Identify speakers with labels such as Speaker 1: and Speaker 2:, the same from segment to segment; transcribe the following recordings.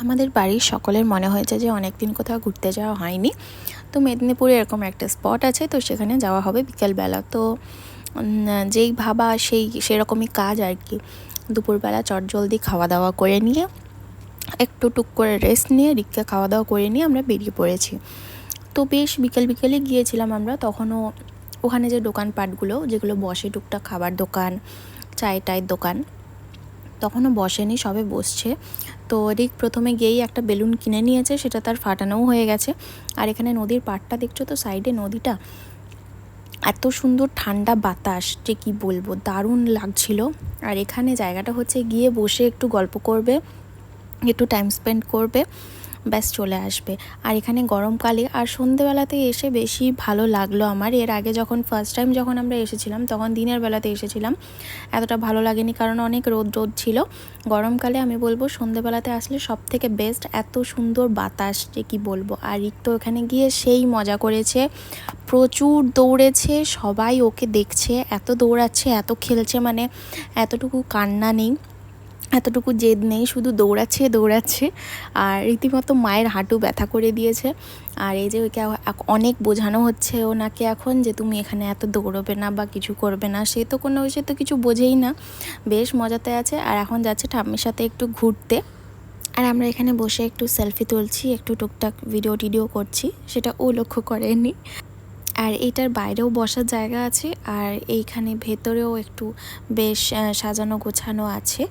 Speaker 1: আমাদের বাড়ির সকলের মনে হয়েছে যে অনেক দিন কোথাও ঘুরতে যাওয়া হয়নি, তো মেদিনীপুরে এরকম একটা স্পট আছে, তো সেখানে যাওয়া হবে বিকেলবেলা। তো যেই ভাবা সেরকমই কাজ আর কি। দুপুরবেলা চটজলদি খাওয়া দাওয়া করে নিয়ে একটু টুক করে রেস্ট নিয়ে রিক্কা খাওয়া দাওয়া করে নিয়ে আমরা বেরিয়ে পড়েছি। তো বেশ বিকেলে গিয়েছিলাম আমরা, তখনও ওখানে যে দোকানপাটগুলো যেগুলো বসে টুকটাক খাবার দোকান, চায়ের দোকান, তখনও বসেনি, সবে বসছে। তো রিক প্রথমে গিয়েই একটা বেলুন কিনে নিয়েছে, সেটা তার ফাটানোও হয়ে গেছে। আর এখানে নদীর পাড়টা দেখছো তো, সাইডে নদীটা, এত সুন্দর ঠান্ডা বাতাস যে কি বলবো, দারুণ লাগছিল। আর এখানে জায়গাটা হচ্ছে গিয়ে বসে একটু গল্প করবে, একটু টাইম স্পেন্ড করবে, ব্যাস চলে আসবে। আর এখানে গরমকালে আর সন্ধেবেলাতে এসে বেশি ভালো লাগলো আমার। এর আগে যখন ফার্স্ট টাইম যখন আমরা এসেছিলাম তখন দিনের বেলাতে এসেছিলাম, এতটা ভালো লাগেনি কারণ অনেক রোদ ছিল। গরমকালে আমি বলবো সন্ধেবেলাতে আসলে সব থেকে বেস্ট, এত সুন্দর বাতাস যে কি বলবো। আর রিক তো এখানে গিয়ে সেই মজা করেছে, প্রচুর দৌড়েছে, সবাই ওকে দেখছে, এত দৌড়াচ্ছে, এত খেলছে, মানে এতটুকু কান্না নেই, এতটুকু জেদ নেই, শুধু দৌড়াচ্ছে। আর রীতিমতো মায়ের হাঁটু ব্যথা করে দিয়েছে। আর এই যে ওকে অনেক বোঝানো হচ্ছে ওনাকে এখন যে তুমি এখানে এত দৌড়বে না বা কিছু করবে না, সে তো কিছু বোঝেই না, বেশ মজাতে আছে। আর এখন যাচ্ছে ঠাম্মির সাথে একটু ঘুরতে। আর আমরা এখানে বসে একটু সেলফি তুলছি, একটু টুকটাক ভিডিও করছি, সেটা ও লক্ষ্য করেনি। আর এইটার বাইরেও বসার জায়গা আছে, আর এইখানে ভেতরেও একটু বেশ সাজানো গোছানো আছে।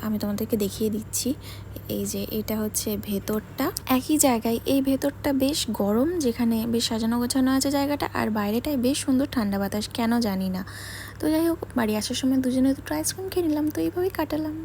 Speaker 1: আমি তোমাদেরকে দেখিয়ে দিচ্ছি। এই যে এটা হচ্ছে ভেতরটা, একই জায়গায় এই ভেতরটা বেশ গরম, যেখানে বেশ সাজানো গোছানো আছে জায়গাটা, আর বাইরেটায় বেশ সুন্দর ঠান্ডা বাতাস, কেন জানি না। তো যাই হোক, বাড়ি আসার সময় দুজনে দুটো আইসক্রিম খেয়ে নিলাম, তো এইভাবেই কাটালাম।